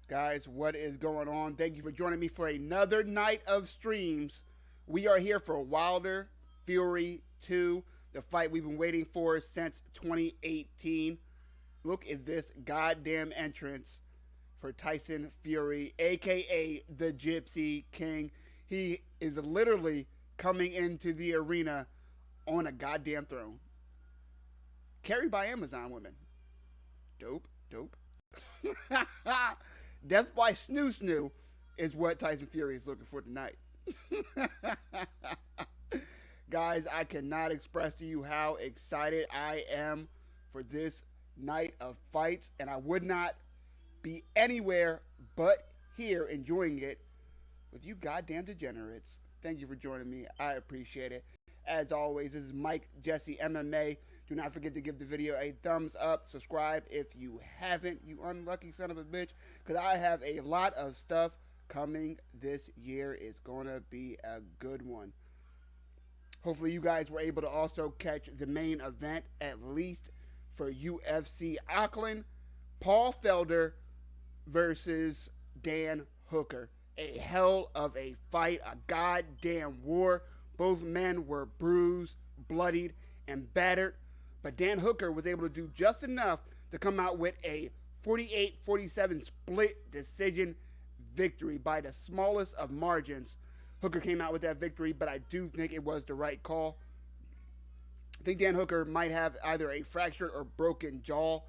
Guys, what is going on? Thank you for joining me for another night of streams. We are here for Wilder Fury 2, the fight we've been waiting for since 2018. Look at this goddamn entrance for Tyson Fury, aka the Gypsy King. He is literally coming into the arena on a goddamn throne. Carried by Amazon women. Dope, dope. Death by Snoo Snoo is what Tyson Fury is looking for tonight. Guys, I cannot express to you how excited I am for this night of fights, and I would not be anywhere but here enjoying it with you goddamn degenerates. Thank you for joining me. I appreciate it. As always, this is Mike Jesse MMA. Do not forget to give the video a thumbs up. Subscribe if you haven't, you unlucky son of a bitch, because I have a lot of stuff coming this year. It's going to be a good one. Hopefully you guys were able to also catch the main event, at least for UFC Auckland. Paul Felder versus Dan Hooker. A hell of a fight, a goddamn war. Both men were bruised, bloodied, and battered, but Dan Hooker was able to do just enough to come out with a 48-47 split decision victory by the smallest of margins. Hooker came out with that victory, but I do think it was the right call. I think Dan Hooker might have either a fractured or broken jaw.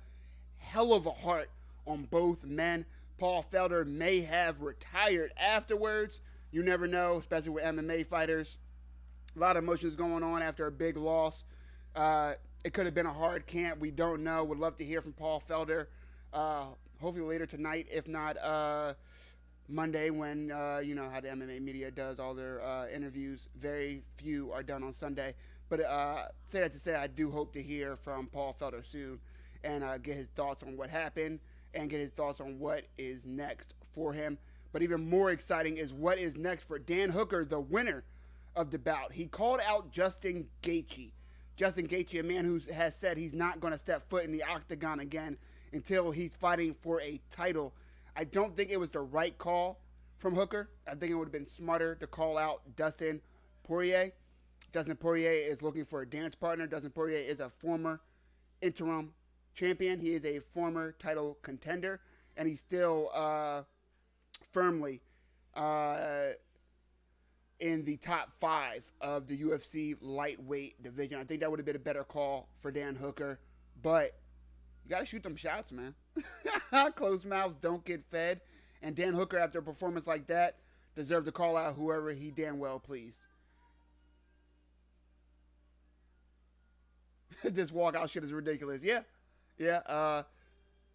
Hell of a heart on both men. Paul Felder may have retired afterwards. You never know, especially with MMA fighters. A lot of emotions going on after a big loss. It could have been a hard camp. We don't know. Would love to hear from Paul Felder. Hopefully later tonight, if not Monday, when you know how the MMA media does all their interviews. Very few are done on Sunday. But say that to say, I do hope to hear from Paul Felder soon and get his thoughts on what happened and get his thoughts on what is next for him. But even more exciting is what is next for Dan Hooker, the winner of the bout. He called out Justin Gaethje. Justin Gaethje, a man who has said he's not going to step foot in the octagon again until he's fighting for a title. I don't think it was the right call from Hooker. I think it would have been smarter to call out Dustin Poirier. Dustin Poirier is looking for a dance partner. Dustin Poirier is a former interim champion. He is a former title contender, and he's still firmly in the top 5 of the UFC lightweight division. I think that would have been a better call for Dan Hooker, but you got to shoot them shots, man. Closed mouths don't get fed, and Dan Hooker, after a performance like that, deserved to call out whoever he damn well pleased. This walkout shit is ridiculous. Yeah.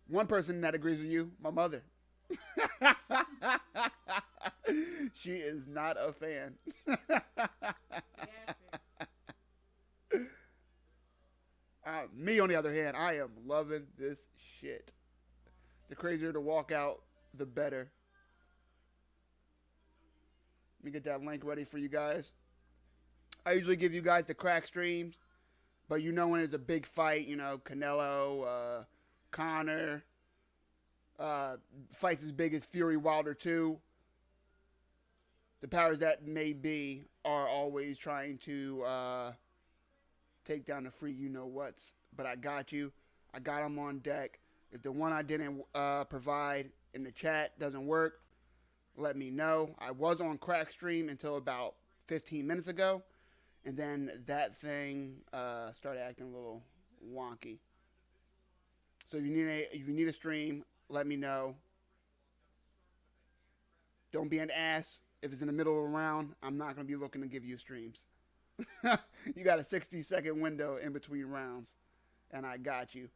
One person that agrees with you, my mother. She is not a fan. Me, on the other hand, I am loving this shit. The crazier the walkout, the better. Let me get that link ready for you guys. I usually give you guys the crack streams, but you know when there's a big fight, you know, Canelo, Conor, fights as big as Fury Wilder 2, the powers that may be are always trying to take down the free you-know-whats. But I got you. I got them on deck. If the one I didn't provide in the chat doesn't work, let me know. I was on crack stream until about 15 minutes ago, and then that thing started acting a little wonky. So if you need a stream, let me know. Don't be an ass. If it's in the middle of a round, I'm not going to be looking to give you streams. You got a 60-second window in between rounds, and I got you.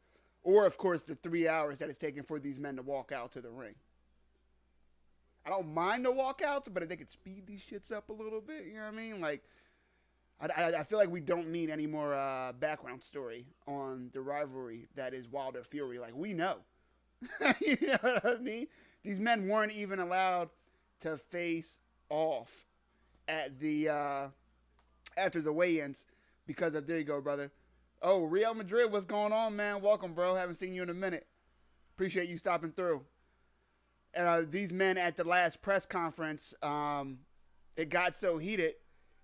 Or, of course, the 3 hours that it's taking for these men to walk out to the ring. I don't mind the walkouts, but if they could speed these shits up a little bit, you know what I mean? Like, I feel like we don't need any more background story on the rivalry that is Wilder Fury. Like, we know. You know what I mean? These men weren't even allowed to face off at the after the weigh-ins because of, there you go, brother. Oh, Real Madrid, what's going on, man? Welcome, bro. Haven't seen you in a minute. Appreciate you stopping through. These men at the last press conference, it got so heated.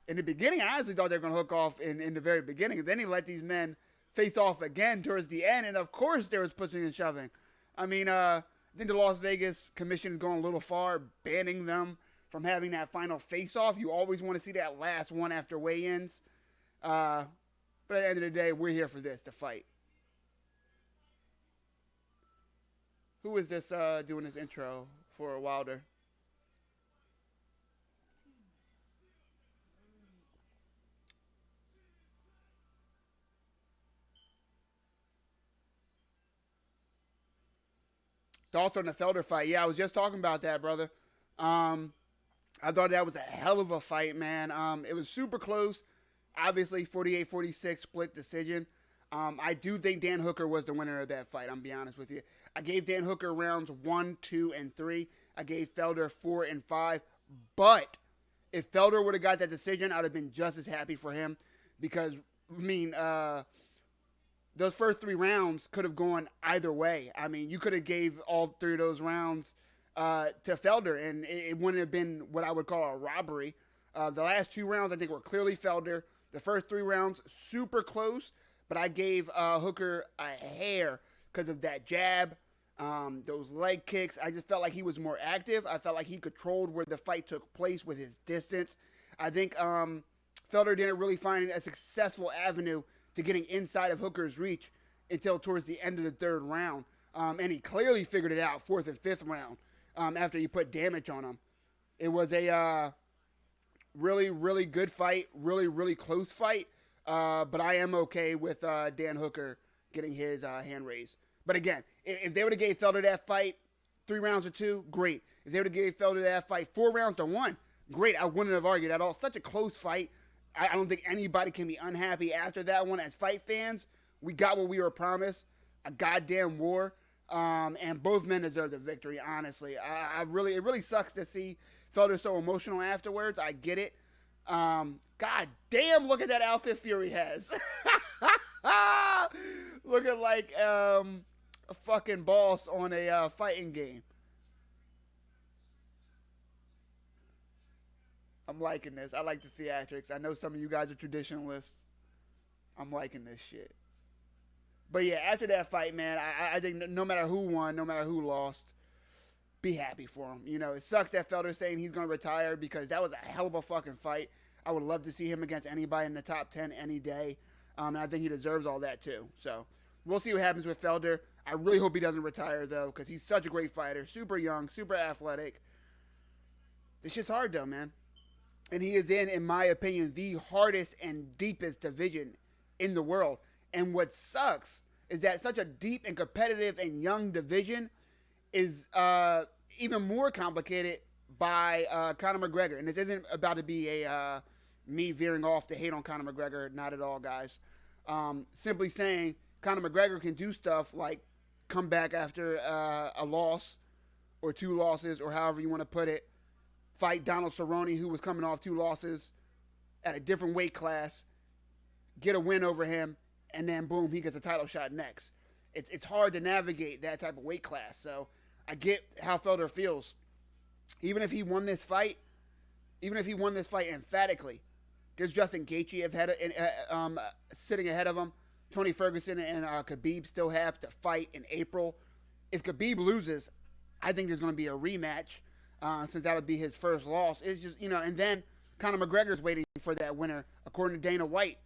In the beginning, I honestly thought they were going to hook off in the very beginning. And then he let these men face off again towards the end. And, of course, there was pushing and shoving. I mean, I think the Las Vegas Commission is going a little far, banning them from having that final face-off. You always want to see that last one after weigh-ins. But at the end of the day, we're here for this, to fight. Who is this doing this intro for Wilder? Thoughts on the Felder fight? Yeah, I was just talking about that, brother. I thought that was a hell of a fight, man. It was super close. Obviously, 48-46 split decision. I do think Dan Hooker was the winner of that fight, I'm going to be honest with you. I gave Dan Hooker rounds 1, 2, and 3. I gave Felder 4 and 5. But if Felder would have got that decision, I would have been just as happy for him. Because, I mean, those first 3 rounds could have gone either way. I mean, you could have gave all 3 of those rounds to Felder, and it wouldn't have been what I would call a robbery. The last 2 rounds, I think, were clearly Felder. The first 3 rounds, super close, but I gave Hooker a hair because of that jab, those leg kicks. I just felt like he was more active. I felt like he controlled where the fight took place with his distance. I think Felder didn't really find a successful avenue to getting inside of Hooker's reach until towards the end of the 3rd round. And he clearly figured it out 4th and 5th round after he put damage on him. It was a really, really good fight, really, really close fight. But I am okay with Dan Hooker getting his hand raised. But again, if they would have gave Felder that fight 3 rounds to 2, great. If they would have gave Felder that fight 4 rounds to 1, great. I wouldn't have argued at all. Such a close fight. I don't think anybody can be unhappy after that one. As fight fans, we got what we were promised, a goddamn war. And both men deserve the victory, honestly. It really sucks to see Felder so emotional afterwards. I get it. God damn, look at that outfit Fury has. Looking like a fucking boss on a fighting game. I'm liking this. I like the theatrics. I know some of you guys are traditionalists. I'm liking this shit. But yeah, after that fight, man, I think no matter who won, no matter who lost, be happy for him. You know, it sucks that Felder's saying he's going to retire because that was a hell of a fucking fight. I would love to see him against anybody in the top 10 any day. And I think he deserves all that too. So we'll see what happens with Felder. I really hope he doesn't retire though, because he's such a great fighter. Super young, super athletic. This shit's hard though, man. And he is in my opinion, the hardest and deepest division in the world. And what sucks is that such a deep and competitive and young division is even more complicated by Conor McGregor. And this isn't about to be a me veering off to hate on Conor McGregor. Not at all, guys. Simply saying Conor McGregor can do stuff like come back after a loss or 2 losses or however you want to put it. Fight Donald Cerrone, who was coming off 2 losses at a different weight class. Get a win over him. And then, boom, he gets a title shot next. It's hard to navigate that type of weight class. So I get how Felder feels. Even if he won this fight emphatically, there's Justin Gaethje sitting ahead of him. Tony Ferguson and Khabib still have to fight in April. If Khabib loses, I think there's going to be a rematch since that would be his first loss. It's just, and then Conor McGregor's waiting for that winner, according to Dana White.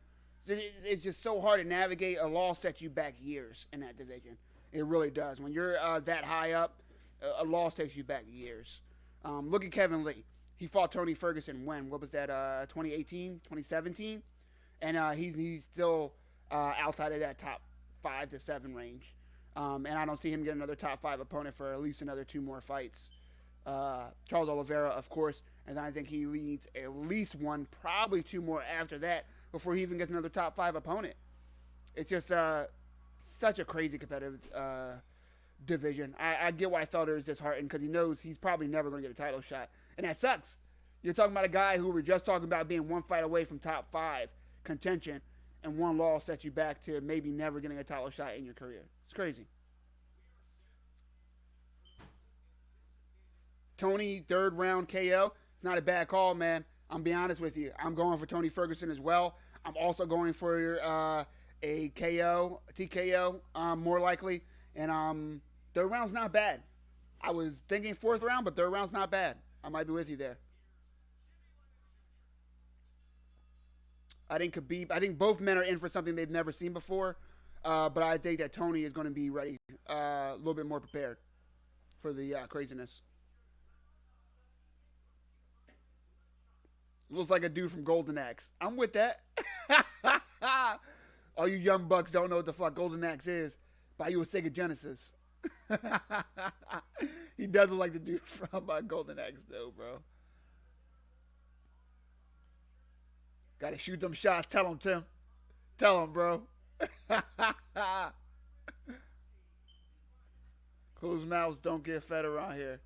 It's just so hard to navigate. A loss sets you back years in that division. It really does. When you're that high up, a loss takes you back years. Look at Kevin Lee. He fought Tony Ferguson when? What was that, 2018, 2017? And he's still outside of that top 5 to 7 range. And I don't see him getting another top 5 opponent for at least another 2 more fights. Charles Oliveira, of course, and I think he needs at least one, probably two more after that before he even gets another top 5 opponent. It's just such a crazy competitive division. I get why Felder is disheartened because he knows he's probably never going to get a title shot, and that sucks. You're talking about a guy who we're just talking about being one fight away from top 5 contention, and one loss sets you back to maybe never getting a title shot in your career. It's crazy. Tony, third round KO. It's not a bad call, man. I'm be honest with you. I'm going for Tony Ferguson as well. I'm also going for a KO, TKO, more likely. And third round's not bad. I was thinking fourth round, but third round's not bad. I might be with you there. I think both men are in for something they've never seen before. But I think that Tony is going to be ready, a little bit more prepared for the craziness. Looks like a dude from Golden Axe. I'm with that. All you young bucks don't know what the fuck Golden Axe is. Buy you a Sega Genesis. He does look like the dude from Golden Axe, though, bro. Gotta shoot them shots. Tell him, Tim. Tell him, bro. Closed mouths don't get fed around here.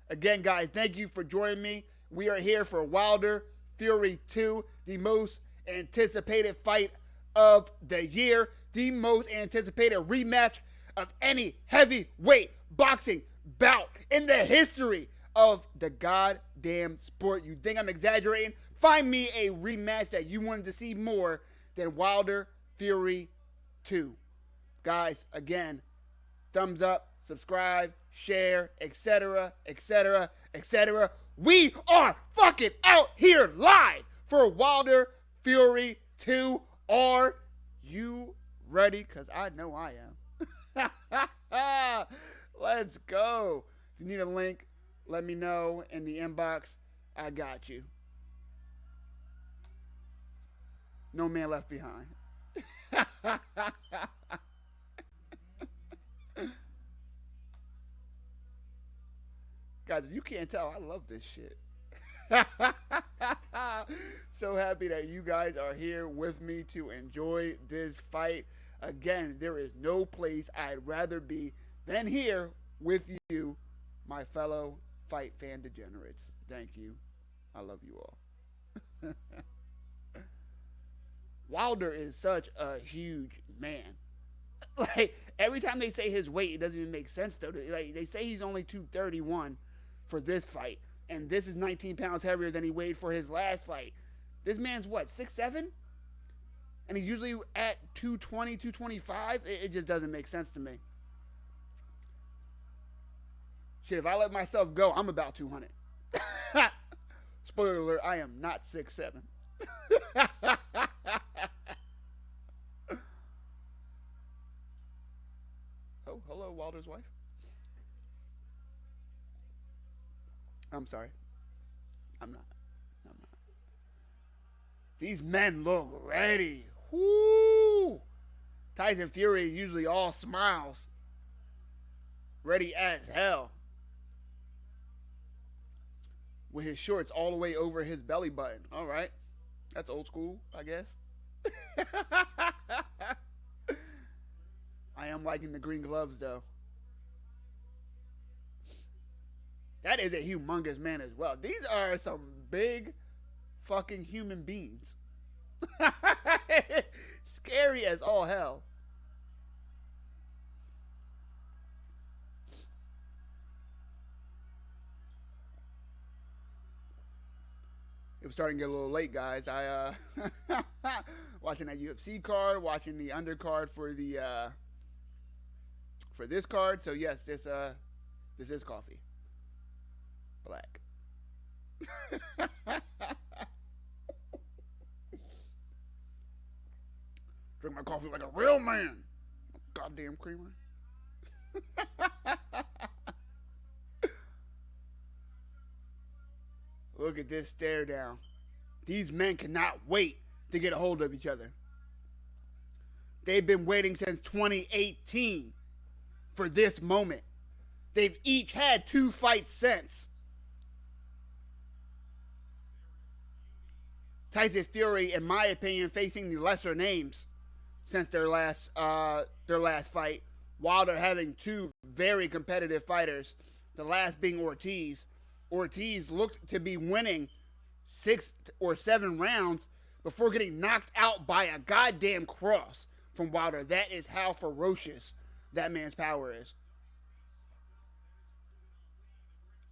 Again, guys, thank you for joining me. We are here for Wilder Fury 2, the most anticipated fight of the year, the most anticipated rematch of any heavyweight boxing bout in the history of the goddamn sport. You think I'm exaggerating? Find me a rematch that you wanted to see more than Wilder Fury 2. Guys, again, thumbs up, subscribe, share, etc., etc., etc. We are fucking out here live for Wilder Fury 2. Are you ready? Because I know I am. Let's go. If you need a link, let me know in the inbox. I got you. No man left behind. Guys, you can't tell, I love this shit. So happy that you guys are here with me to enjoy this fight. Again, there is no place I'd rather be than here with you, my fellow fight fan degenerates. Thank you. I love you all. Wilder is such a huge man. Like, every time they say his weight, it doesn't even make sense, though. Like, they say he's only 231 for this fight, and this is 19 pounds heavier than he weighed for his last fight. This man's what, 6'7"? And he's usually at 220, 225? It just doesn't make sense to me. Shit, if I let myself go, I'm about 200. Spoiler alert, I am not 6'7". Oh, hello, Wilder's wife. I'm sorry. I'm not. These men look ready. Woo! Tyson Fury usually all smiles. Ready as hell. With his shorts all the way over his belly button. All right. That's old school, I guess. I am liking the green gloves, though. That is a humongous man as well. These are some big fucking human beings. Scary as all hell. It was starting to get a little late, guys. I watching that UFC card, watching the undercard for this card. So yes, this is coffee. Black. Drink my coffee like a real man. Goddamn creamer. Look at this stare down. These men cannot wait to get a hold of each other. They've been waiting since 2018 for this moment. They've each had 2 fights since. Tyson Fury, in my opinion, facing the lesser names since their last fight. Wilder having two very competitive fighters, the last being Ortiz. Ortiz looked to be winning 6 or 7 rounds before getting knocked out by a goddamn cross from Wilder. That is how ferocious that man's power is.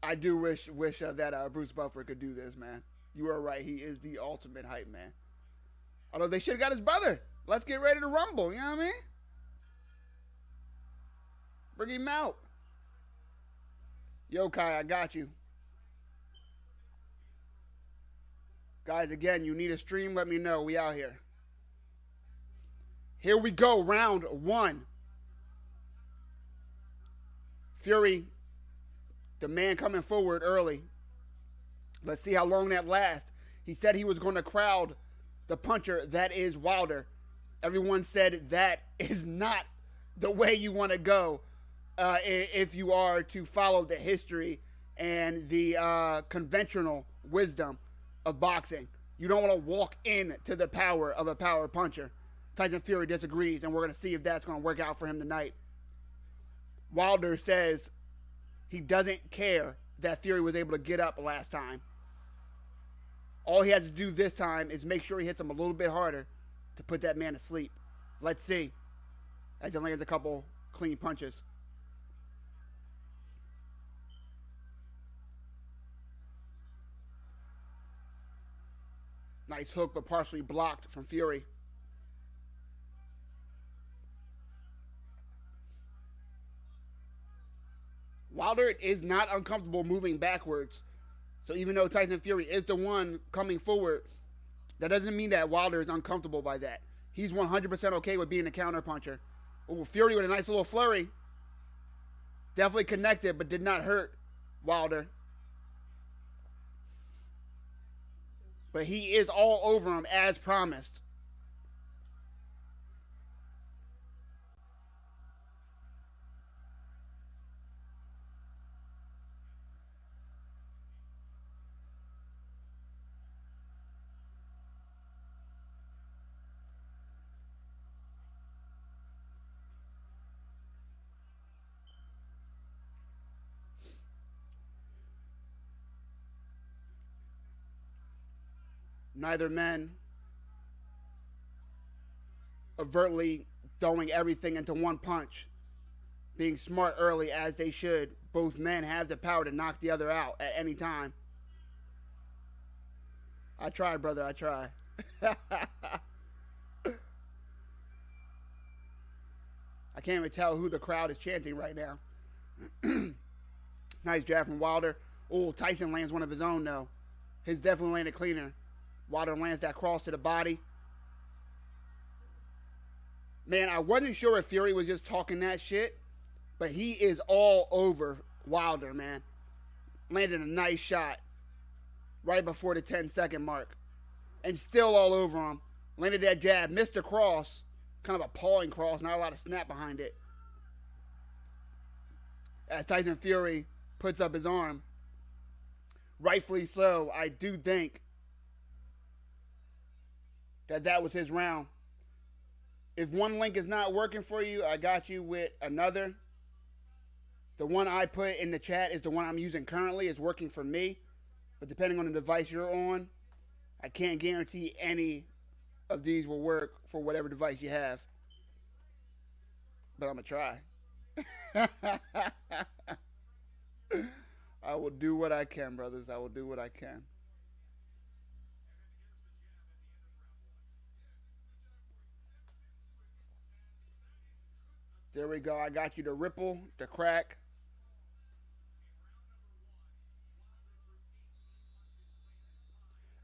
I do wish that Bruce Buffer could do this, man. You are right. He is the ultimate hype man. Although they should have got his brother. Let's get ready to rumble. You know what I mean? Bring him out. Yo, Kai, I got you. Guys, again, you need a stream, let me know. We out here. Here we go, round 1. Fury, the man coming forward early. Let's see how long that lasts. He said he was going to crowd the puncher that is Wilder. Everyone said that is not the way you want to go if you are to follow the history and the conventional wisdom of boxing. You don't want to walk into the power of a power puncher. Tyson Fury disagrees, and we're going to see if that's going to work out for him tonight. Wilder says he doesn't care that Fury was able to get up last time. All he has to do this time is make sure he hits him a little bit harder to put that man to sleep. Let's see. As he lands a couple clean punches. Nice hook, but partially blocked from Fury. Wilder is not uncomfortable moving backwards. So even though Tyson Fury is the one coming forward, that doesn't mean that Wilder is uncomfortable by that. He's 100% okay with being a counterpuncher. Oh, Fury with a nice little flurry. Definitely connected, but did not hurt Wilder. But he is all over him as promised. Neither men overtly throwing everything into one punch. Being smart early as they should. Both men have the power to knock the other out at any time. I try, brother, I try. I can't even tell who the crowd is chanting right now. Nice jab from Wilder. Oh, Tyson lands one of his own, though. His definitely landed cleaner. Wilder lands that cross to the body. Man, I wasn't sure if Fury was just talking that shit, but he is all over Wilder, man. Landed a nice shot right before the 10-second mark. And still all over him. Landed that jab, missed the cross. Kind of a pawing cross, not a lot of snap behind it. As Tyson Fury puts up his arm. Rightfully so, I do think that was his round. If one link is not working for you, I got you with another. The one I put in the chat is the one I'm using currently. It's working for me. But depending on the device you're on, I can't guarantee any of these will work for whatever device you have. But I'm going to try. I will do what I can, brothers. I will do what I can. There we go. I got you the ripple, the crack.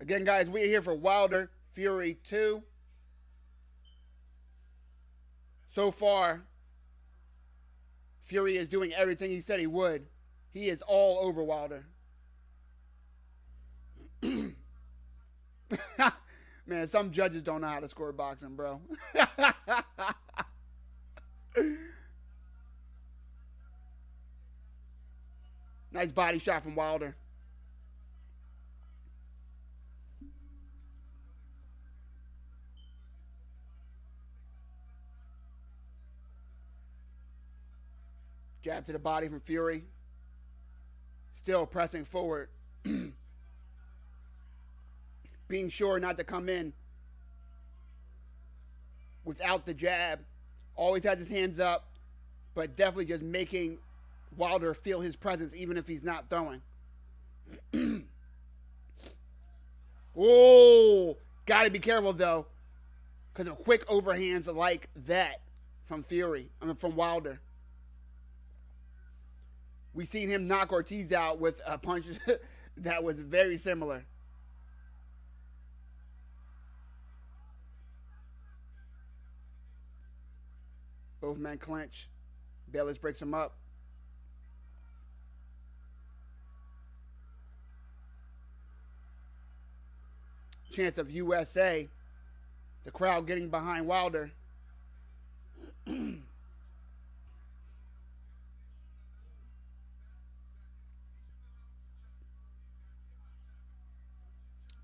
Again, guys, we're here for Wilder Fury 2. So far, Fury is doing everything he said he would. He is all over Wilder. Man, some judges don't know how to score boxing, bro. Nice body shot from Wilder. Jab to the body from Fury. Still pressing forward. Being sure not to come in without the jab. Always has his hands up, but definitely just making Wilder feel his presence even if he's not throwing. Oh, gotta be careful though, because of quick overhands like that from from Wilder. We seen him knock Ortiz out with a punch that was very similar. Both men clinch. Bayless breaks him up. Chance of USA. The crowd getting behind Wilder.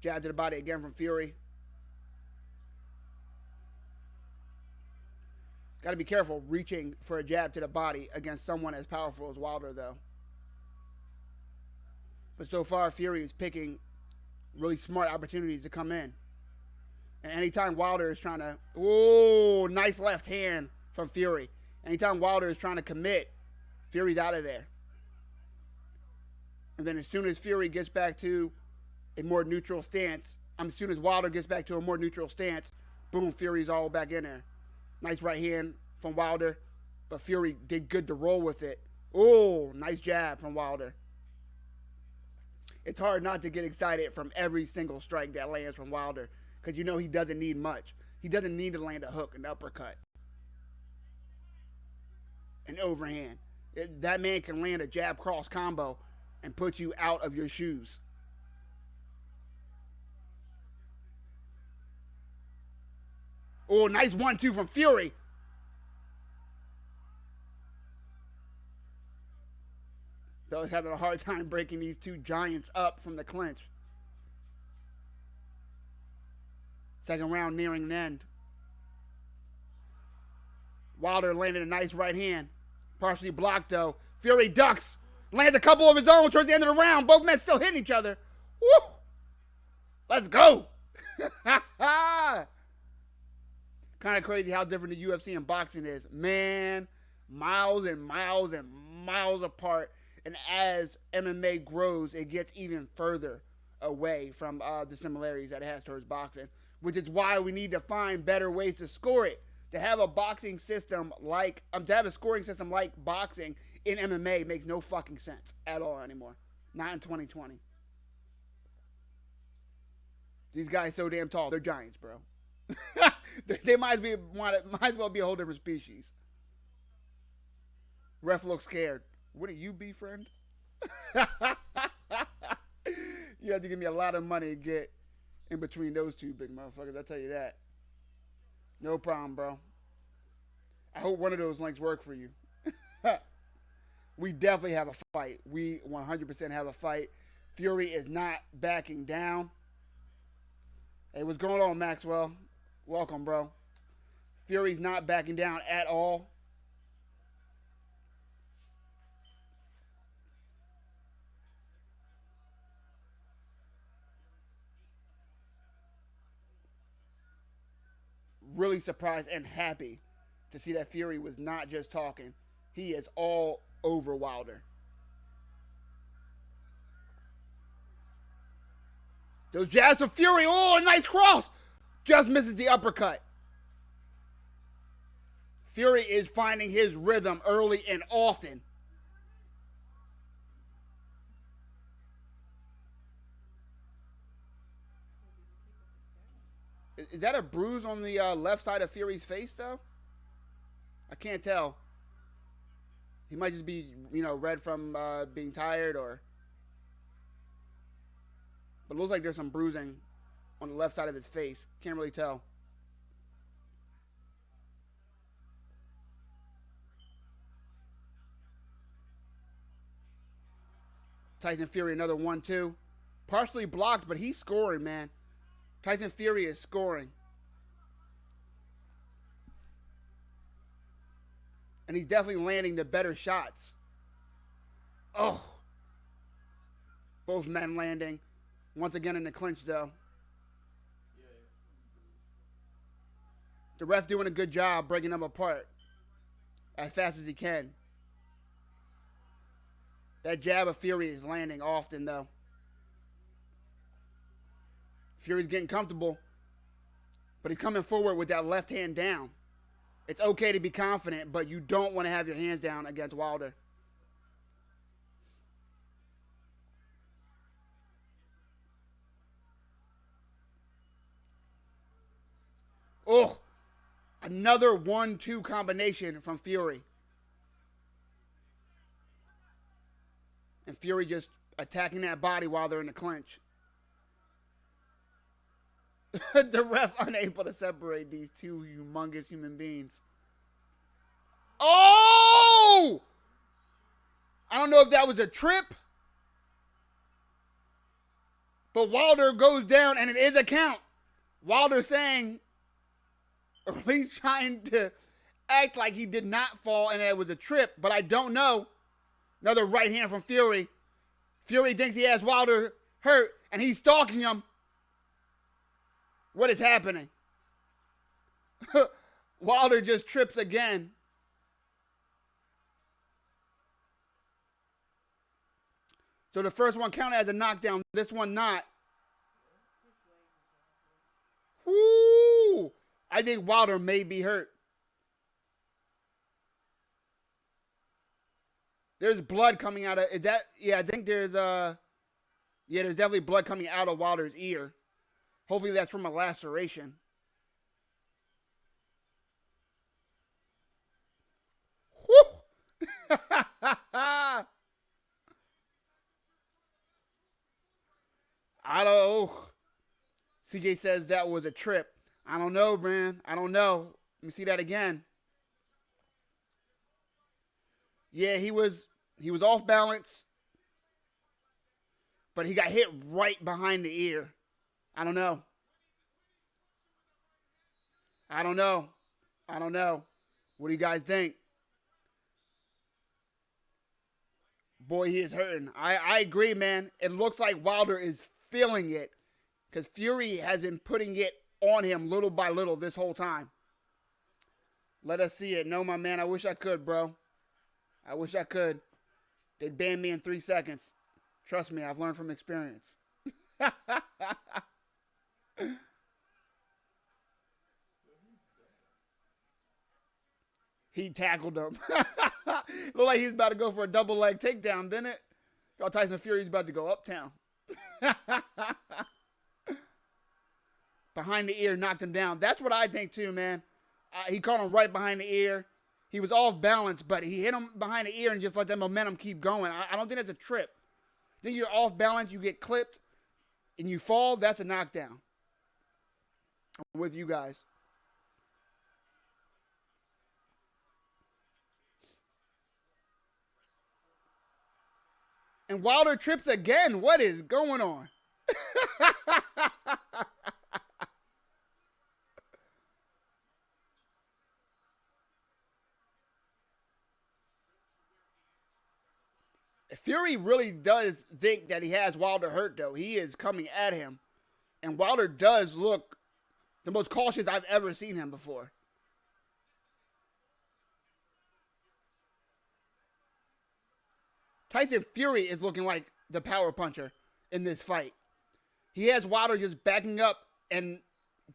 Jab to the body again from Fury. Got to be careful reaching for a jab to the body against someone as powerful as Wilder, though. But so far, Fury is picking really smart opportunities to come in. And anytime Wilder is trying to... Oh, nice left hand from Fury. Anytime Wilder is trying to commit, Fury's out of there. And then as soon as Fury gets back to a more neutral stance, as soon as Wilder gets back to a more neutral stance, boom, Fury's all back in there. Nice right hand from Wilder, but Fury did good to roll with it. Oh, nice jab from Wilder. It's hard not to get excited from every single strike that lands from Wilder because you know he doesn't need much. He doesn't need to land a hook, an uppercut, an overhand. That man can land a jab cross combo and put you out of your shoes. Oh, nice 1-2 from Fury. Though he's having a hard time breaking these two giants up from the clinch. Second round nearing an end. Wilder landed a nice right hand. Partially blocked, though. Fury ducks. Lands a couple of his own towards the end of the round. Both men still hitting each other. Woo! Let's go. Kind of crazy how different the UFC and boxing is. Man, miles and miles and miles apart. And as MMA grows, it gets even further away from the similarities that it has towards boxing, which is why we need to find better ways to score it. To have a boxing system like, to have a scoring system like boxing in MMA makes no fucking sense at all anymore. Not in 2020. These guys so damn tall. They're giants, bro. They might as well be a whole different species. Ref looks scared. Wouldn't you be, friend? You have to give me a lot of money to get in between those two big motherfuckers. I'll tell you that. No problem, bro. I hope one of those links work for you. We definitely have a fight. We 100% have a fight. Fury is not backing down. Hey, what's going on, Maxwell? Welcome, bro. Fury's not backing down at all. Really surprised and happy to see that Fury was not just talking. He is all over Wilder. Those jabs of Fury. Oh, a nice cross. Just misses the uppercut. Fury is finding his rhythm early and often. Is that a bruise on the left side of Fury's face, though? I can't tell. He might just be, red from being tired or... But it looks like there's some bruising on the left side of his face. Can't really tell. Tyson Fury, another 1-2. Partially blocked, but he's scoring, man. Tyson Fury is scoring. And he's definitely landing the better shots. Oh. Both men landing. Once again in the clinch, though. The ref doing a good job breaking them apart as fast as he can. That jab of Fury is landing often, though. Fury's getting comfortable, but he's coming forward with that left hand down. It's okay to be confident, but you don't want to have your hands down against Wilder. Oh, another 1-2 combination from Fury. And Fury just attacking that body while they're in the clinch. The ref unable to separate these two humongous human beings. Oh! I don't know if that was a trip. But Wilder goes down and it is a count. Wilder saying, or at least trying to act like he did not fall and it was a trip, but I don't know. Another right hand from Fury. Fury thinks he has Wilder hurt and he's stalking him. What is happening? Wilder just trips again. So the first one counted as a knockdown. This one not. Woo! I think Wilder may be hurt. There's blood coming out of is that. Yeah, I think there's there's definitely blood coming out of Wilder's ear. Hopefully that's from a laceration. Woo! I don't know. CJ says that was a trip. I don't know, man. I don't know. Let me see that again. Yeah, he was off balance, but he got hit right behind the ear. I don't know. I don't know. I don't know. What do you guys think? Boy, he is hurting. I agree, man. It looks like Wilder is feeling it because Fury has been putting it on him little by little this whole time. Let us see it. No, my man, I wish I could, bro. I wish I could. They'd ban me in 3 seconds. Trust me, I've learned from experience. He tackled him. Looked like he was about to go for a double leg takedown, didn't it? Thought Tyson Fury's about to go uptown. Behind the ear, knocked him down. That's what I think too, man. He caught him right behind the ear. He was off balance, but he hit him behind the ear and just let that momentum keep going. I don't think that's a trip. I think you're off balance, you get clipped, and you fall, that's a knockdown. I'm with you guys. And Wilder trips again. What is going on? Fury really does think that he has Wilder hurt, though. He is coming at him. And Wilder does look the most cautious I've ever seen him before. Tyson Fury is looking like the power puncher in this fight. He has Wilder just backing up and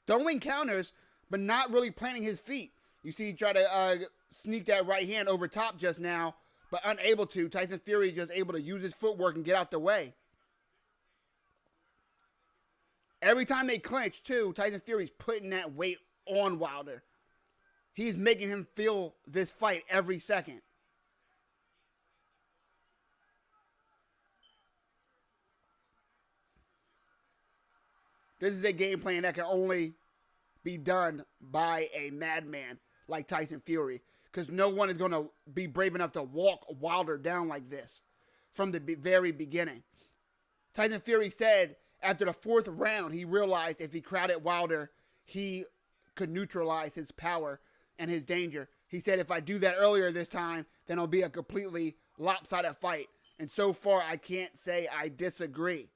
throwing counters, but not really planting his feet. You see he tried to sneak that right hand over top just now, but unable to. Tyson Fury just able to use his footwork and get out the way. Every time they clinch, too, Tyson Fury's putting that weight on Wilder. He's making him feel this fight every second. This is a game plan that can only be done by a madman like Tyson Fury, because no one is going to be brave enough to walk Wilder down like this from the very beginning. Tyson Fury said after the 4th round, he realized if he crowded Wilder, he could neutralize his power and his danger. He said if I do that earlier this time, then it'll be a completely lopsided fight. And so far, I can't say I disagree.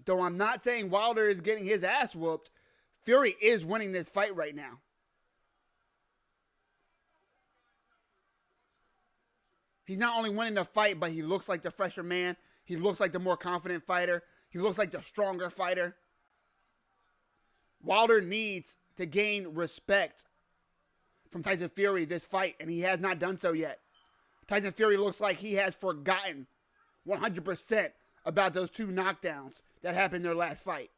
Though I'm not saying Wilder is getting his ass whooped, Fury is winning this fight right now. He's not only winning the fight, but he looks like the fresher man. He looks like the more confident fighter. He looks like the stronger fighter. Wilder needs to gain respect from Tyson Fury this fight, and he has not done so yet. Tyson Fury looks like he has forgotten 100% about those 2 knockdowns that happened in their last fight.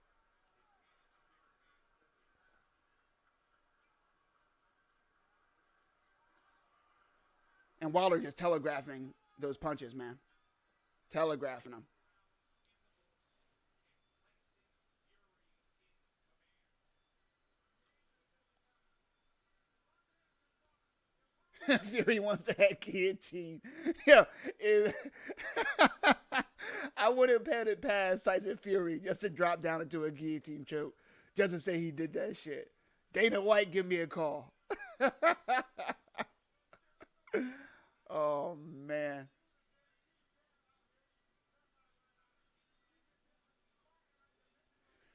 And Wilder just telegraphing those punches, man. Telegraphing them. Fury wants to have guillotine. Yeah, I wouldn't put it past Tyson Fury just to drop down into a guillotine choke, just to say he did that shit. Dana White, give me a call. Oh man.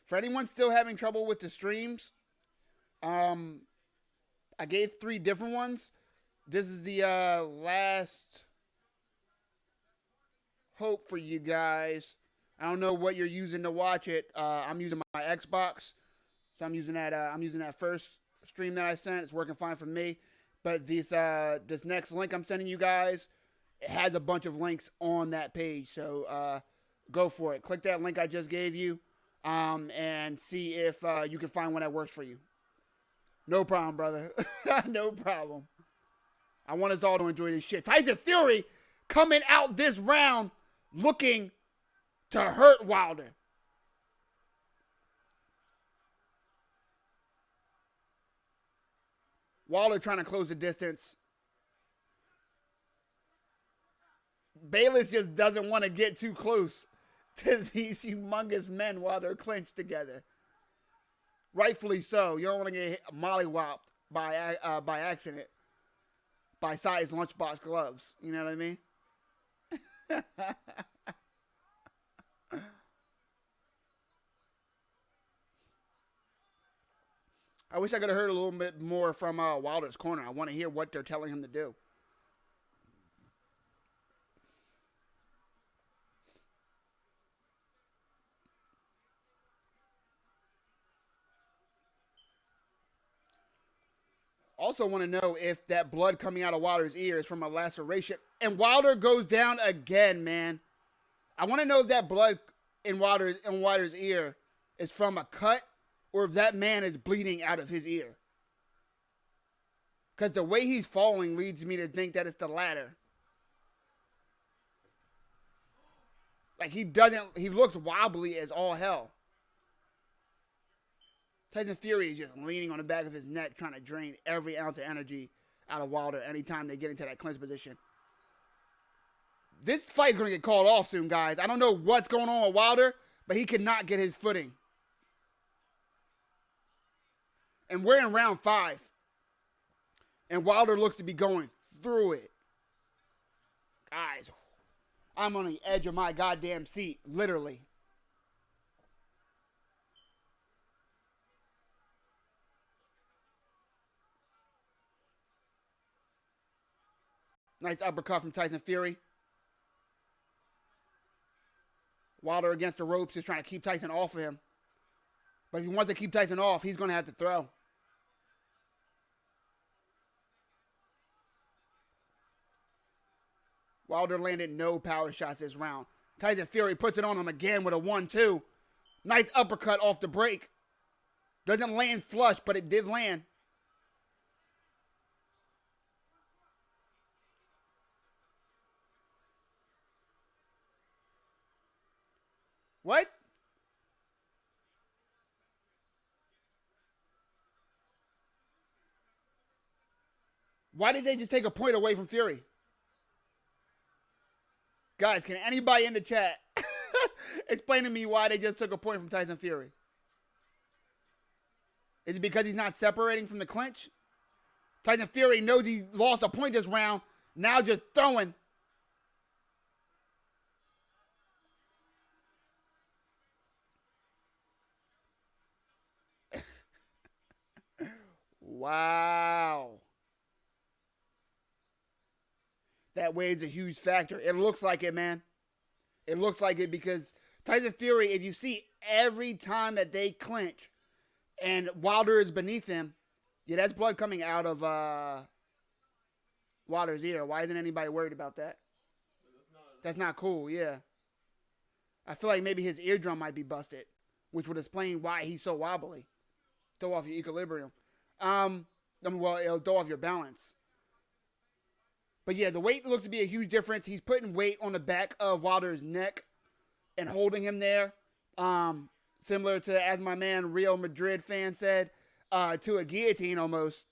For anyone still having trouble with the streams, I gave 3 different ones. This is the last hope for you guys. I don't know what you're using to watch it. I'm using my Xbox, so I'm using that first stream that I sent. It's working fine for me. But this next link I'm sending you guys, it has a bunch of links on that page. So go for it. Click that link I just gave you, and see if you can find one that works for you. No problem, brother. No problem. I want us all to enjoy this shit. Tyson Fury coming out this round looking to hurt Wilder. Wilder trying to close the distance. Bayless just doesn't want to get too close to these humongous men while they're clenched together. Rightfully so. You don't want to get mollywopped by accident by size lunchbox gloves. You know what I mean? I wish I could have heard a little bit more from Wilder's corner. I want to hear what they're telling him to do. Also want to know if that blood coming out of Wilder's ear is from a laceration. And Wilder goes down again, man. I want to know if that blood in Wilder's ear is from a cut or if that man is bleeding out of his ear. Because the way he's falling leads me to think that it's the latter. Like he looks wobbly as all hell. Tyson Fury is just leaning on the back of his neck, trying to drain every ounce of energy out of Wilder anytime they get into that clinch position. This fight's going to get called off soon, guys. I don't know what's going on with Wilder, but he cannot get his footing. And we're in round 5. And Wilder looks to be going through it. Guys, I'm on the edge of my goddamn seat, literally. Nice uppercut from Tyson Fury. Wilder against the ropes, just trying to keep Tyson off of him. But if he wants to keep Tyson off, he's going to have to throw. Wilder landed no power shots this round. Tyson Fury puts it on him again with a 1-2. Nice uppercut off the break. Doesn't land flush, but it did land. What? Why did they just take a point away from Fury? Guys, can anybody in the chat explain to me why they just took a point from Tyson Fury? Is it because he's not separating from the clinch? Tyson Fury knows he lost a point this round. Now just throwing. Wow. That weighs a huge factor. It looks like it, man. It looks like it because Tyson Fury, if you see every time that they clinch and Wilder is beneath him, yeah, that's blood coming out of Wilder's ear. Why isn't anybody worried about that? That's not cool, yeah. I feel like maybe his eardrum might be busted, which would explain why he's so wobbly. Throw off your equilibrium. Well, it'll throw off your balance. But yeah, the weight looks to be a huge difference. He's putting weight on the back of Wilder's neck and holding him there. Similar to, as my man Real Madrid fan said, to a guillotine almost,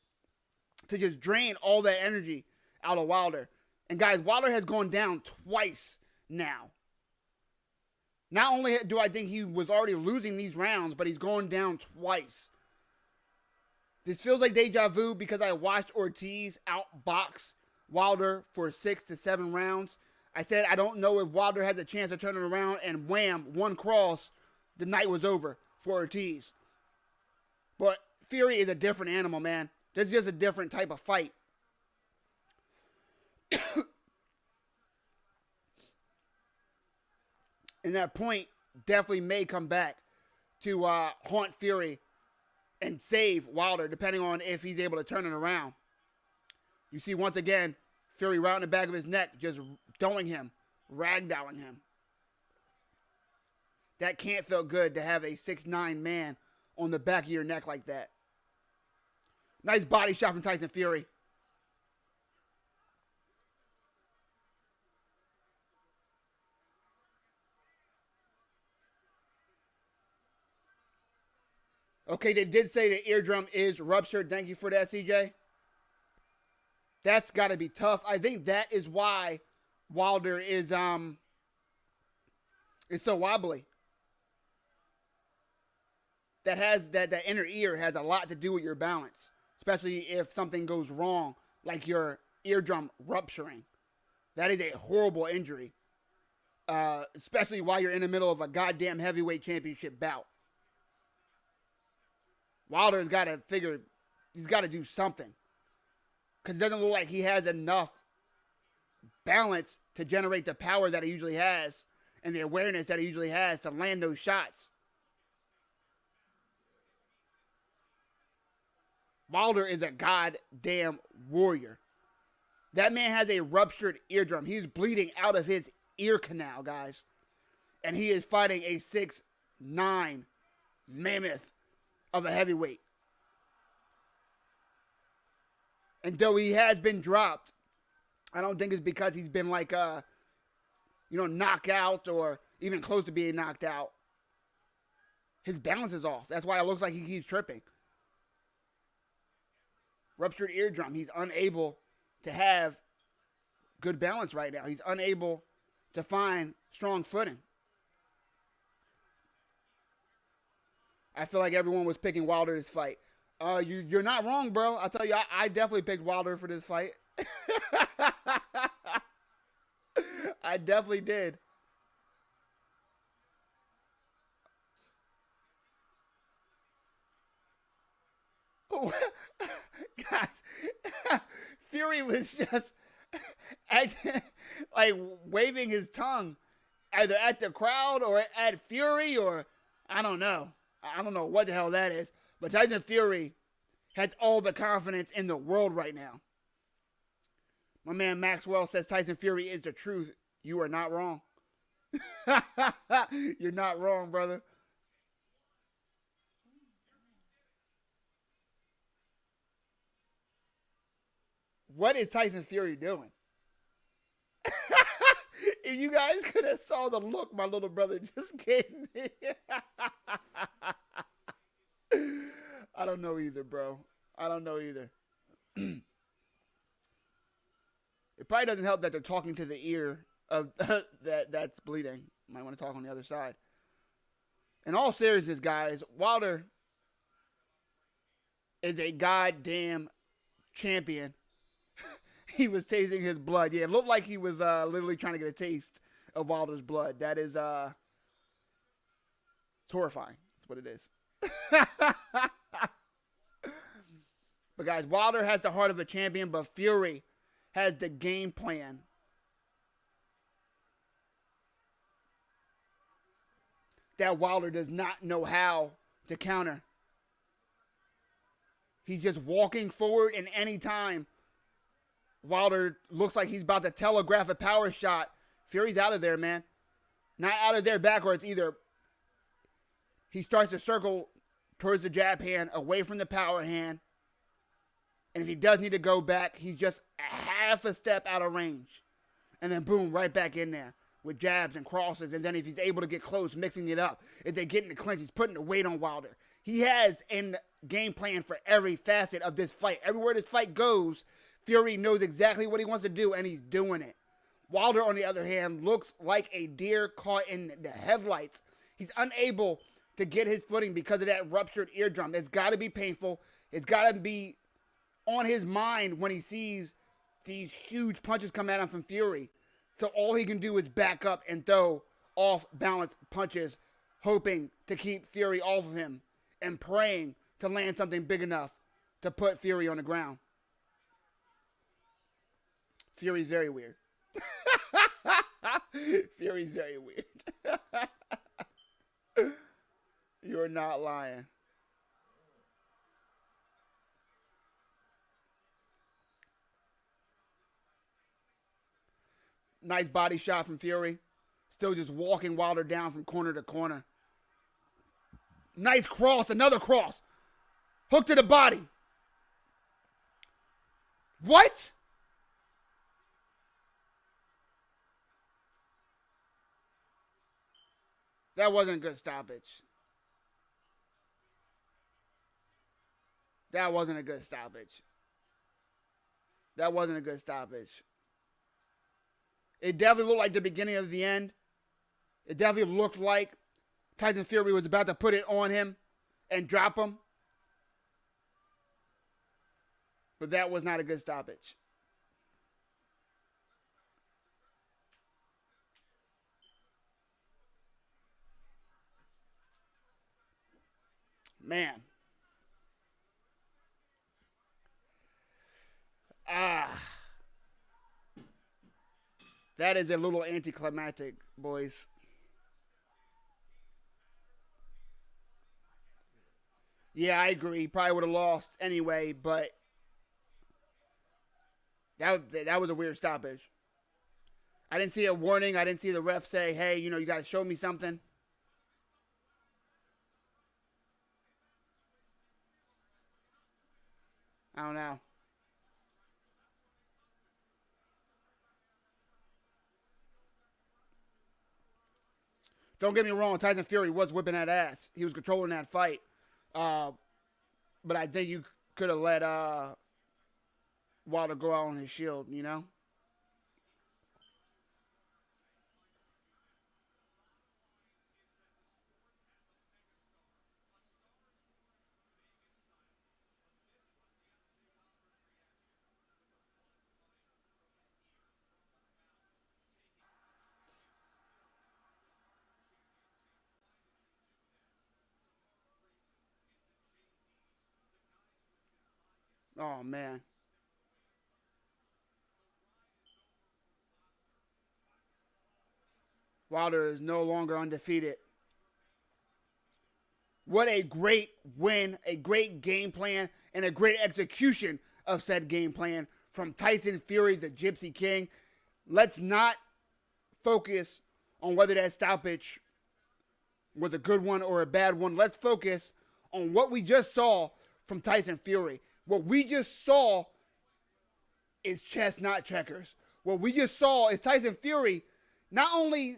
to just drain all that energy out of Wilder. And guys, Wilder has gone down twice now. Not only do I think he was already losing these rounds, but he's gone down twice. This feels like deja vu because I watched Ortiz outbox Wilder for 6 to 7 rounds. I said I don't know if Wilder has a chance of turning around, and wham, one cross, the night was over for Ortiz. But Fury is a different animal, man. This is just a different type of fight. And that point definitely may come back to haunt Fury and save Wilder, depending on if he's able to turn it around. You see, once again, Fury right in the back of his neck, just throwing him, ragdolling him. That can't feel good to have a 6'9" man on the back of your neck like that. Nice body shot from Tyson Fury. Okay, they did say the eardrum is ruptured. Thank you for that, CJ. That's got to be tough. I think that is why Wilder is so wobbly. That inner ear has a lot to do with your balance, especially if something goes wrong, like your eardrum rupturing. That is a horrible injury, especially while you're in the middle of a goddamn heavyweight championship bout. Wilder's got to figure, he's got to do something. Because it doesn't look like he has enough balance to generate the power that he usually has and the awareness that he usually has to land those shots. Wilder is a goddamn warrior. That man has a ruptured eardrum. He's bleeding out of his ear canal, guys. And he is fighting a 6'9" mammoth of a heavyweight. And though he has been dropped, I don't think it's because he's been like, knocked out or even close to being knocked out. His balance is off. That's why it looks like he keeps tripping. Ruptured eardrum. He's unable to have good balance right now. He's unable to find strong footing. I feel like everyone was picking Wilder this fight. You're not wrong, bro. I'll tell you, I definitely picked Wilder for this fight. I definitely did. Oh, guys, Fury was just like waving his tongue either at the crowd or at Fury, or I don't know. I don't know what the hell that is. But Tyson Fury has all the confidence in the world right now. My man Maxwell says Tyson Fury is the truth. You are not wrong. You're not wrong, brother. What is Tyson Fury doing? If you guys could have saw the look my little brother just gave me. I don't know either, bro. I don't know either. It probably doesn't help that they're talking to the ear of that's bleeding. Might want to talk on the other side. In all seriousness, guys, Wilder is a goddamn champion, he was tasting his blood. Yeah, it looked like he was literally trying to get a taste of Wilder's blood. That is it's horrifying. That's what it is. But guys, Wilder has the heart of a champion, but Fury has the game plan. That Wilder does not know how to counter. He's just walking forward, and anytime Wilder looks like he's about to telegraph a power shot, Fury's out of there, man. Not out of there backwards either. He starts to circle towards the jab hand, away from the power hand. And if he does need to go back, he's just a half a step out of range. And then boom, right back in there with jabs and crosses. And then if he's able to get close, mixing it up. If they get in the clinch, he's putting the weight on Wilder. He has a game plan for every facet of this fight. Everywhere this fight goes, Fury knows exactly what he wants to do, and he's doing it. Wilder, on the other hand, looks like a deer caught in the headlights. He's unable to get his footing because of that ruptured eardrum. It's got to be painful. It's got to be on his mind when he sees these huge punches come at him from Fury. So all he can do is back up and throw off-balance punches, hoping to keep Fury off of him and praying to land something big enough to put Fury on the ground. Fury's very weird. Fury's very weird. You're not lying. Nice body shot from Fury. Still just walking Wilder down from corner to corner. Nice cross, another cross. Hook to the body. What? That wasn't a good stoppage. That wasn't a good stoppage. That wasn't a good stoppage. It definitely looked like the beginning of the end. It definitely looked like Tyson Fury was about to put it on him and drop him. But that was not a good stoppage. Man. That is a little anticlimactic, boys. Yeah, I agree. He probably would have lost anyway, but that was a weird stoppage. I didn't see a warning. I didn't see the ref say, hey, you got to show me something. I don't know. Don't get me wrong, Tyson Fury was whipping that ass. He was controlling that fight. But I think you could have let Wilder go out on his shield, Oh, man. Wilder is no longer undefeated. What a great win, a great game plan, and a great execution of said game plan from Tyson Fury, the Gypsy King. Let's not focus on whether that stoppage was a good one or a bad one. Let's focus on what we just saw from Tyson Fury. What we just saw is chess, not checkers. What we just saw is Tyson Fury not only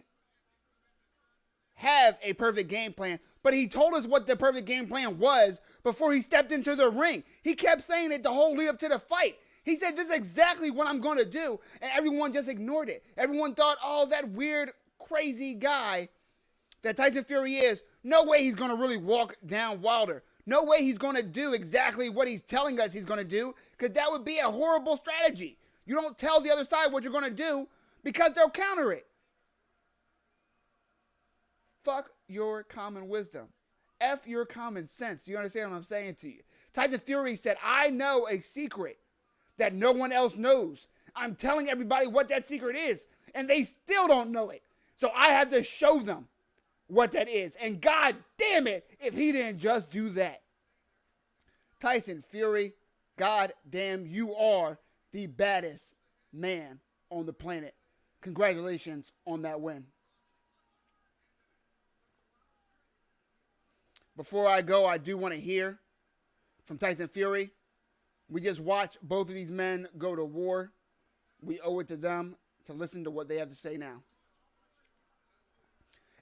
have a perfect game plan, but he told us what the perfect game plan was before he stepped into the ring. He kept saying it the whole lead up to the fight. He said, this is exactly what I'm going to do. And everyone just ignored it. Everyone thought, oh, that weird, crazy guy that Tyson Fury is No way he's going to really walk down Wilder. No way he's going to do exactly what he's telling us he's going to do, because that would be a horrible strategy. You don't tell the other side what you're going to do because they'll counter it. Fuck your common wisdom. F your common sense. Do you understand what I'm saying to you? Tyson Fury said, I know a secret that no one else knows. I'm telling everybody what that secret is, and they still don't know it. So I have to show them what that is. And God damn it if he didn't just do that. Tyson Fury, God damn, you are the baddest man on the planet. Congratulations on that win. Before I go, I do want to hear from Tyson Fury. We just watched both of these men go to war. We owe it to them to listen to what they have to say now.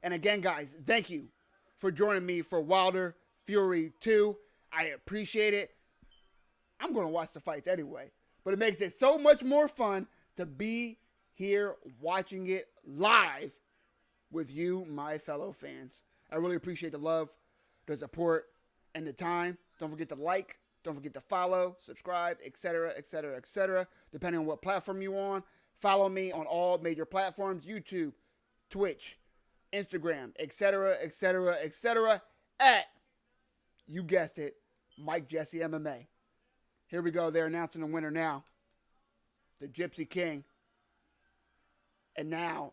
And again, guys, thank you for joining me for Wilder Fury 2. I appreciate it. I'm going to watch the fights anyway. But it makes it so much more fun to be here watching it live with you, my fellow fans. I really appreciate the love, the support, and the time. Don't forget to like. Don't forget to follow, subscribe, etc., etc., etc., depending on what platform you're on. Follow me on all major platforms, YouTube, Twitch, Instagram, etc., etc., etc., at, you guessed it, Mike Jesse MMA. Here we go. They're announcing the winner now. The Gypsy King. And now,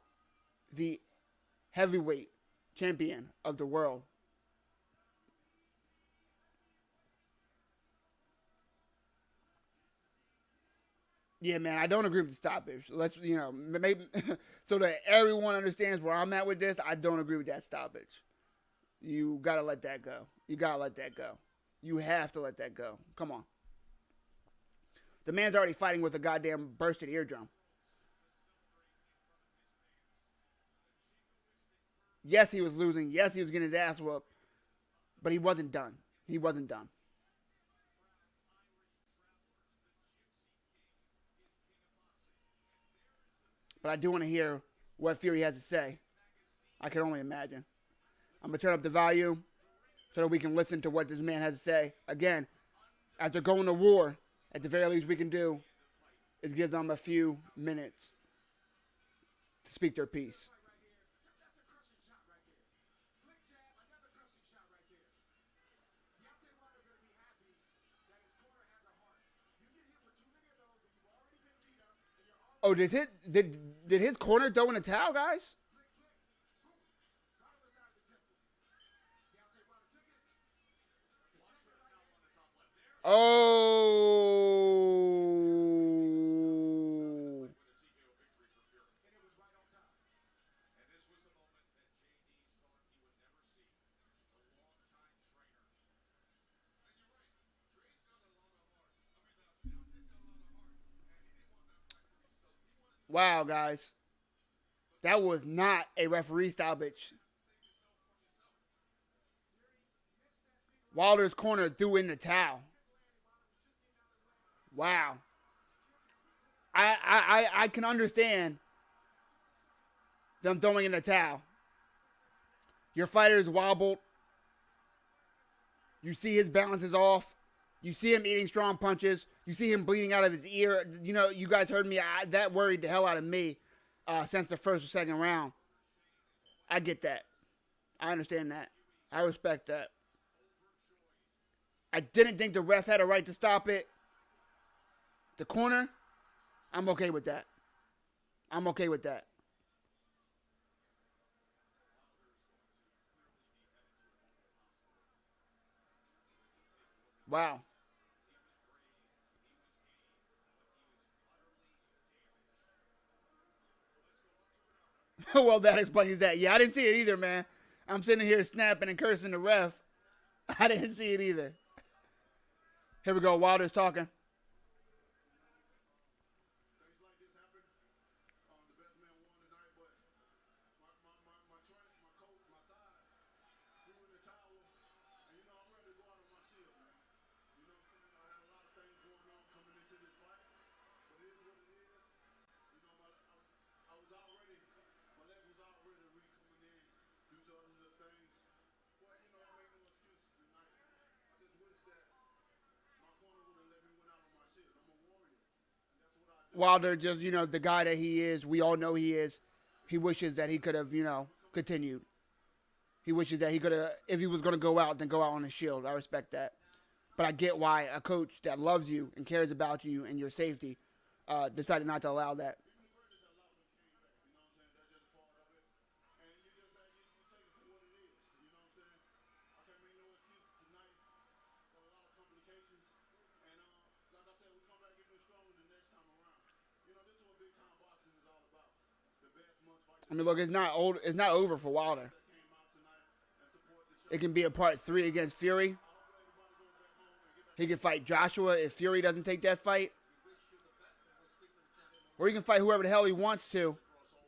the heavyweight champion of the world. Yeah, man, I don't agree with the stoppage. Let's, maybe so that everyone understands where I'm at with this, I don't agree with that stoppage. You got to let that go. You got to let that go. You have to let that go. Come on. The man's already fighting with a goddamn bursted eardrum. Yes, he was losing. Yes, he was getting his ass whooped. But he wasn't done. He wasn't done. But I do want to hear what Fury has to say. I can only imagine. I'm going to turn up the volume so that we can listen to what this man has to say. Again, after going to war, at the very least we can do is give them a few minutes to speak their piece. Oh, did his corner throw in the towel, guys? Oh. Wow, guys. That was not a referee stoppage. Wilder's corner threw in the towel. Wow. I can understand them throwing in the towel. Your fighter's wobbled. You see his balance is off. You see him eating strong punches. You see him bleeding out of his ear. You guys heard me. That worried the hell out of me since the first or second round. I get that. I understand that. I respect that. I didn't think the ref had a right to stop it. The corner, I'm okay with that. I'm okay with that. Wow. Well, that explains that. Yeah, I didn't see it either, man. I'm sitting here snapping and cursing the ref. I didn't see it either. Here we go. Wilder's talking. Wilder just, the guy that he is, we all know he is. He wishes that he could have, continued. He wishes that he could have, if he was going to go out, then go out on a shield. I respect that. But I get why a coach that loves you and cares about you and your safety decided not to allow that. I mean, look, it's not old. It's not over for Wilder. It can be a part 3 against Fury. He can fight Joshua if Fury doesn't take that fight. Or he can fight whoever the hell he wants to,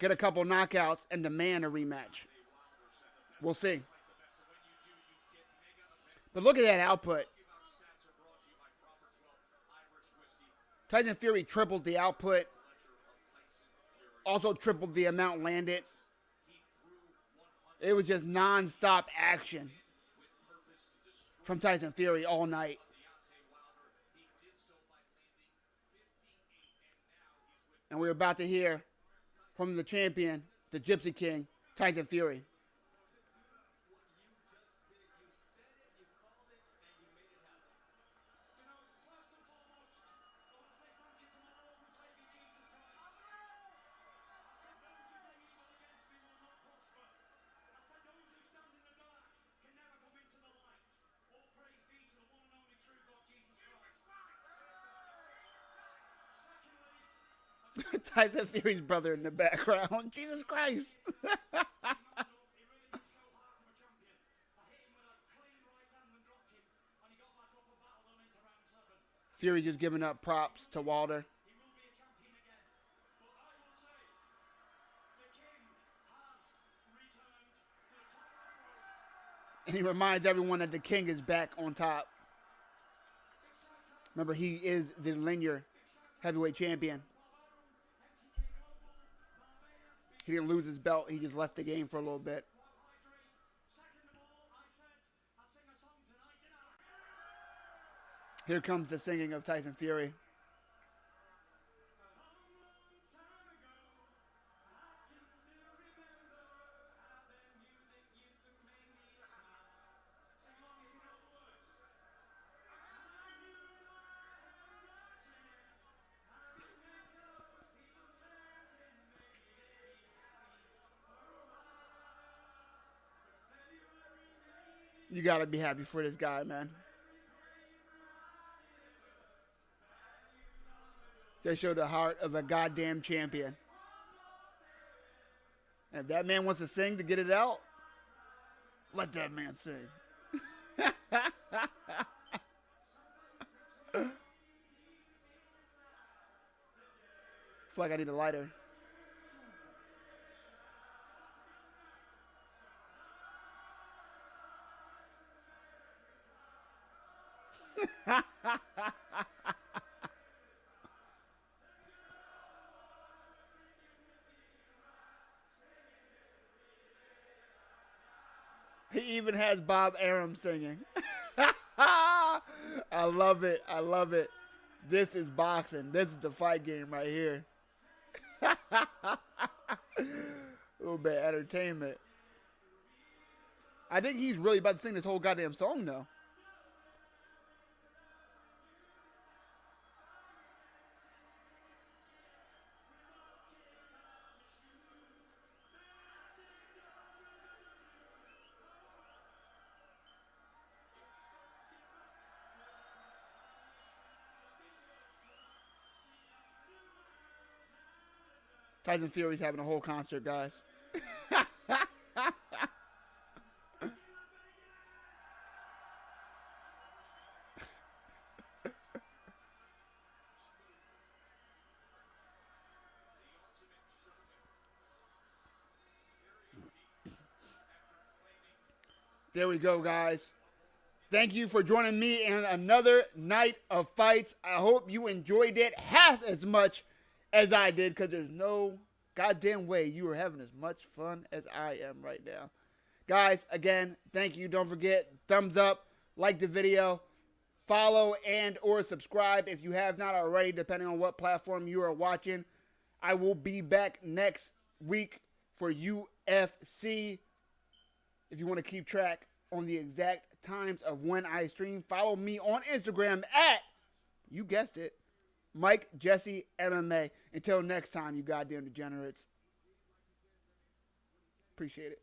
get a couple knockouts, and demand a rematch. We'll see. But look at that output. Tyson Fury tripled the output. Also tripled the amount landed. It was just non-stop action from Tyson Fury all night. And we're about to hear from the champion, the Gypsy King, Tyson Fury. Tyson Fury's brother in the background. Jesus Christ. Fury just giving up props to Wilder. And he reminds everyone that the King is back on top. Remember, he is the linear heavyweight champion. He didn't lose his belt. He just left the game for a little bit. Here comes the singing of Tyson Fury. You got to be happy for this guy, man. They show the heart of a goddamn champion. And if that man wants to sing to get it out, let that man sing. I feel like I need a lighter. He even has Bob Arum singing. I love it. I love it. This is boxing. This is the fight game right here. A little bit of entertainment. I think he's really about to sing this whole goddamn song, though. Tyson Fury's having a whole concert, guys. There we go, guys. Thank you for joining me in another night of fights. I hope you enjoyed it half as much as I did, because there's no goddamn way you are having as much fun as I am right now. Guys, again, thank you. Don't forget, thumbs up, like the video, follow and or subscribe if you have not already, depending on what platform you are watching. I will be back next week for UFC. If you want to keep track on the exact times of when I stream, follow me on Instagram at, you guessed it, Mike Jesse MMA. Until next time, you goddamn degenerates. Appreciate it.